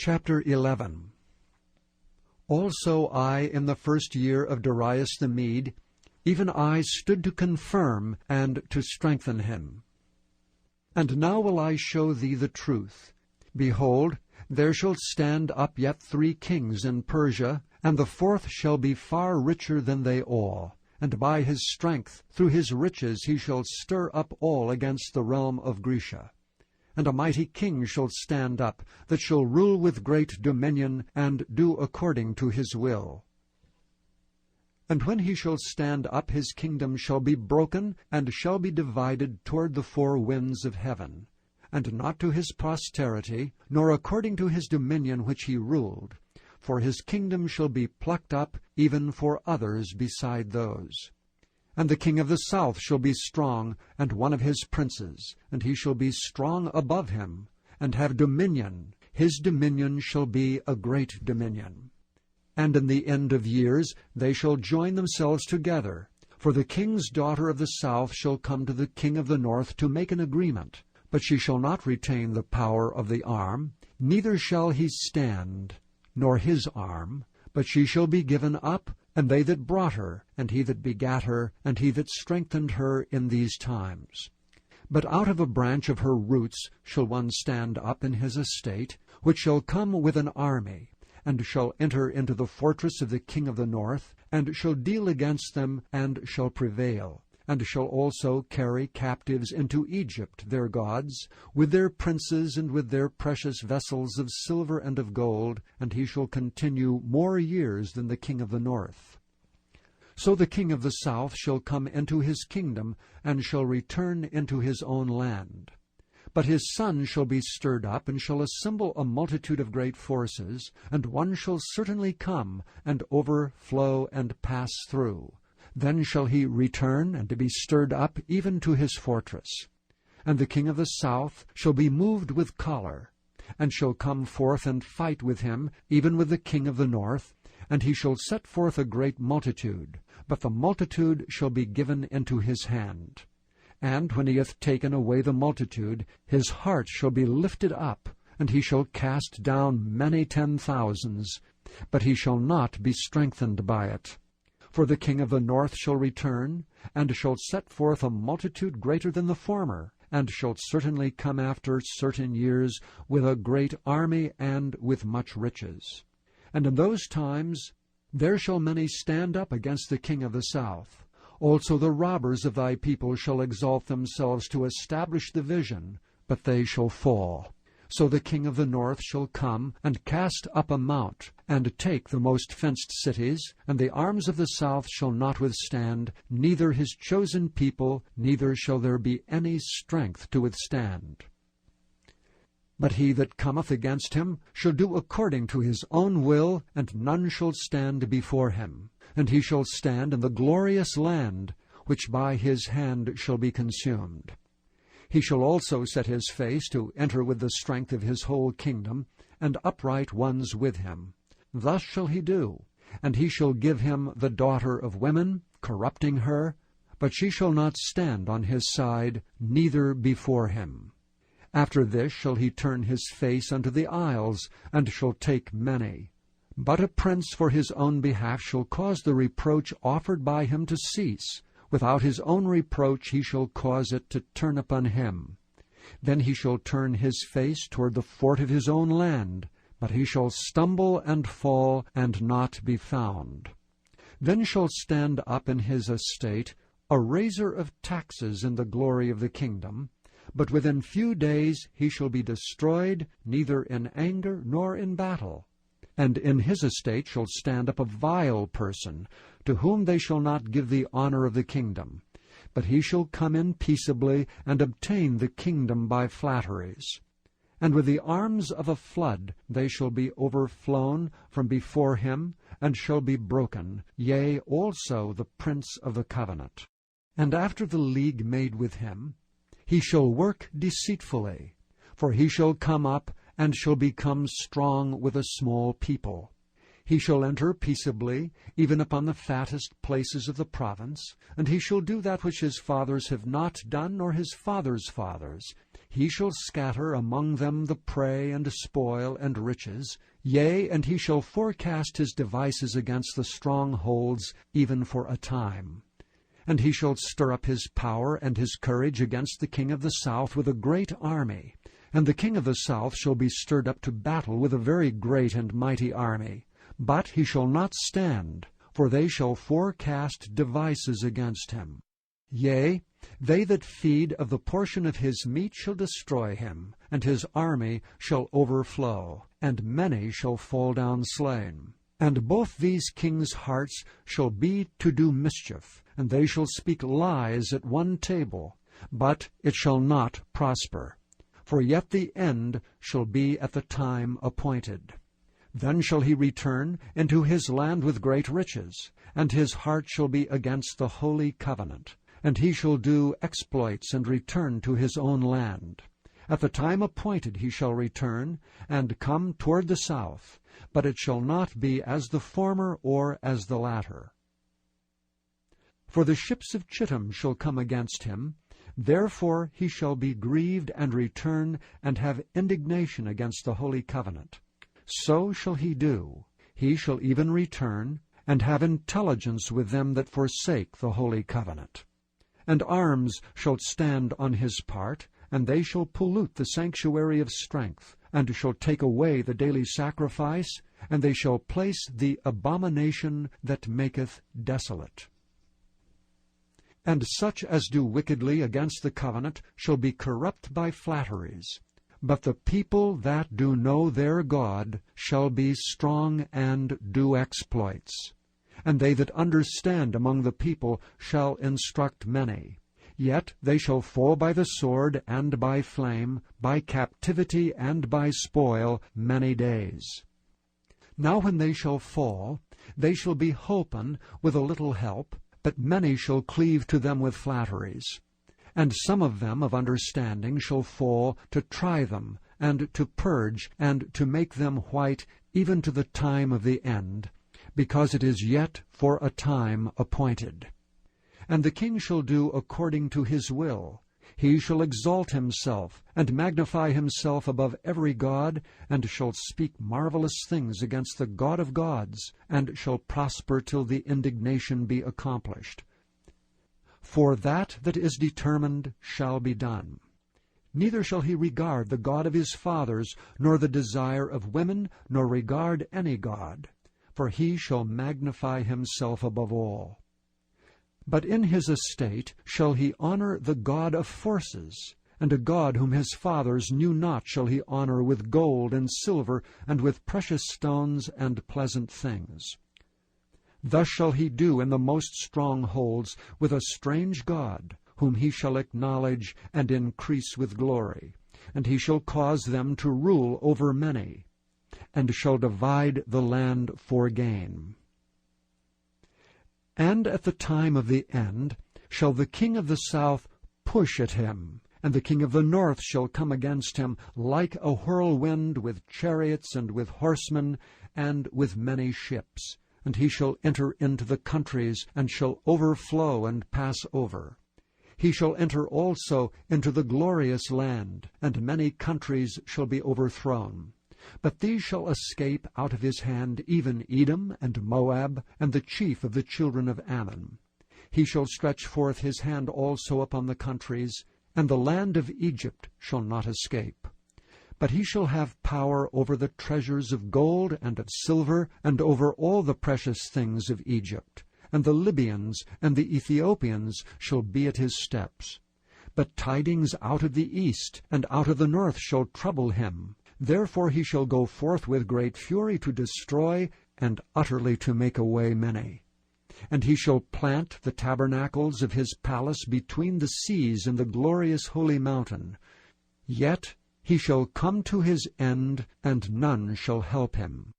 Chapter 11. Also I, in the first year of Darius the Mede, even I stood to confirm and to strengthen him. And now will I show thee the truth. Behold, there shall stand up yet 3 kings in Persia, and the 4th shall be far richer than they all. And by his strength, through his riches, he shall stir up all against the realm of Grecia. And a mighty king shall stand up, that shall rule with great dominion, and do according to his will. And when he shall stand up, his kingdom shall be broken, and shall be divided toward the 4 winds of heaven, and not to his posterity, nor according to his dominion which he ruled. For his kingdom shall be plucked up, even for others beside those. And the king of the south shall be strong, and one of his princes, and he shall be strong above him, and have dominion. His dominion shall be a great dominion. And in the end of years they shall join themselves together. For the king's daughter of the south shall come to the king of the north to make an agreement. But she shall not retain the power of the arm, neither shall he stand, nor his arm, but she shall be given up, and they that brought her, and he that begat her, and he that strengthened her in these times. But out of a branch of her roots shall one stand up in his estate, which shall come with an army, and shall enter into the fortress of the king of the north, and shall deal against them, and shall prevail, and shall also carry captives into Egypt their gods, with their princes and with their precious vessels of silver and of gold, and he shall continue more years than the king of the north. So the king of the south shall come into his kingdom, and shall return into his own land. But his son shall be stirred up, and shall assemble a multitude of great forces, and one shall certainly come, and overflow and pass through. Then shall he return, and be stirred up even to his fortress. And the king of the south shall be moved with choler, and shall come forth and fight with him, even with the king of the north, and he shall set forth a great multitude, but the multitude shall be given into his hand. And when he hath taken away the multitude, his heart shall be lifted up, and he shall cast down many 10,000s, but he shall not be strengthened by it. For the king of the north shall return, and shall set forth a multitude greater than the former, and shall certainly come after certain years with a great army and with much riches. And in those times there shall many stand up against the king of the south. Also the robbers of thy people shall exalt themselves to establish the vision, but they shall fall. So the king of the north shall come, and cast up a mount, and take the most fenced cities, and the arms of the south shall not withstand, neither his chosen people, neither shall there be any strength to withstand. But he that cometh against him shall do according to his own will, and none shall stand before him. And he shall stand in the glorious land, which by his hand shall be consumed. He shall also set his face to enter with the strength of his whole kingdom, and upright ones with him. Thus shall he do. And he shall give him the daughter of women, corrupting her, but she shall not stand on his side, neither before him. After this shall he turn his face unto the isles, and shall take many. But a prince for his own behalf shall cause the reproach offered by him to cease. Without his own reproach he shall cause it to turn upon him. Then he shall turn his face toward the fort of his own land, but he shall stumble and fall, and not be found. Then shall stand up in his estate a raiser of taxes in the glory of the kingdom, but within few days he shall be destroyed, neither in anger nor in battle. And in his estate shall stand up a vile person, to whom they shall not give the honor of the kingdom. But he shall come in peaceably, and obtain the kingdom by flatteries. And with the arms of a flood they shall be overflown from before him, and shall be broken, yea, also the prince of the covenant. And after the league made with him, he shall work deceitfully, for he shall come up, and shall become strong with a small people. He shall enter peaceably, even upon the fattest places of the province, and he shall do that which his fathers have not done, nor his fathers' fathers. He shall scatter among them the prey and spoil and riches, yea, and he shall forecast his devices against the strongholds, even for a time. And he shall stir up his power and his courage against the king of the south with a great army. And the king of the south shall be stirred up to battle with a very great and mighty army. But he shall not stand, for they shall forecast devices against him. Yea, they that feed of the portion of his meat shall destroy him, and his army shall overflow, and many shall fall down slain. And both these kings' hearts shall be to do mischief, and they shall speak lies at one table, but it shall not prosper. For yet the end shall be at the time appointed. Then shall he return into his land with great riches, and his heart shall be against the holy covenant. And he shall do exploits and return to his own land. At the time appointed he shall return, and come toward the south, but it shall not be as the former or as the latter. For the ships of Chittim shall come against him, therefore he shall be grieved and return, and have indignation against the holy covenant. So shall he do. He shall even return, and have intelligence with them that forsake the holy covenant. And arms shall stand on his part, and they shall pollute the sanctuary of strength, and shall take away the daily sacrifice, and they shall place the abomination that maketh desolate. And such as do wickedly against the covenant shall be corrupt by flatteries. But the people that do know their God shall be strong and do exploits. And they that understand among the people shall instruct many. Yet they shall fall by the sword and by flame, by captivity and by spoil many days. Now when they shall fall, they shall be holpen with a little help, but many shall cleave to them with flatteries. And some of them of understanding shall fall to try them, and to purge, and to make them white, even to the time of the end, because it is yet for a time appointed. And the king shall do according to his will. He shall exalt himself, and magnify himself above every god, and shall speak marvelous things against the God of gods, and shall prosper till the indignation be accomplished. For that is determined shall be done. Neither shall he regard the God of his fathers, nor the desire of women, nor regard any god. For he shall magnify himself above all. But in his estate shall he honor the God of forces, and a God whom his fathers knew not shall he honor with gold and silver, and with precious stones and pleasant things. Thus shall he do in the most strongholds with a strange God, whom he shall acknowledge and increase with glory, and he shall cause them to rule over many, and shall divide the land for gain. And at the time of the end shall the king of the south push at him, and the king of the north shall come against him like a whirlwind, with chariots and with horsemen, and with many ships. And he shall enter into the countries, and shall overflow and pass over. He shall enter also into the glorious land, and many countries shall be overthrown. But these shall escape out of his hand, even Edom and Moab, and the chief of the children of Ammon. He shall stretch forth his hand also upon the countries, and the land of Egypt shall not escape. But he shall have power over the treasures of gold and of silver, and over all the precious things of Egypt. And the Libyans and the Ethiopians shall be at his steps. But tidings out of the east and out of the north shall trouble him. Therefore he shall go forth with great fury to destroy, and utterly to make away many. And he shall plant the tabernacles of his palace between the seas in the glorious holy mountain. Yet he shall come to his end, and none shall help him.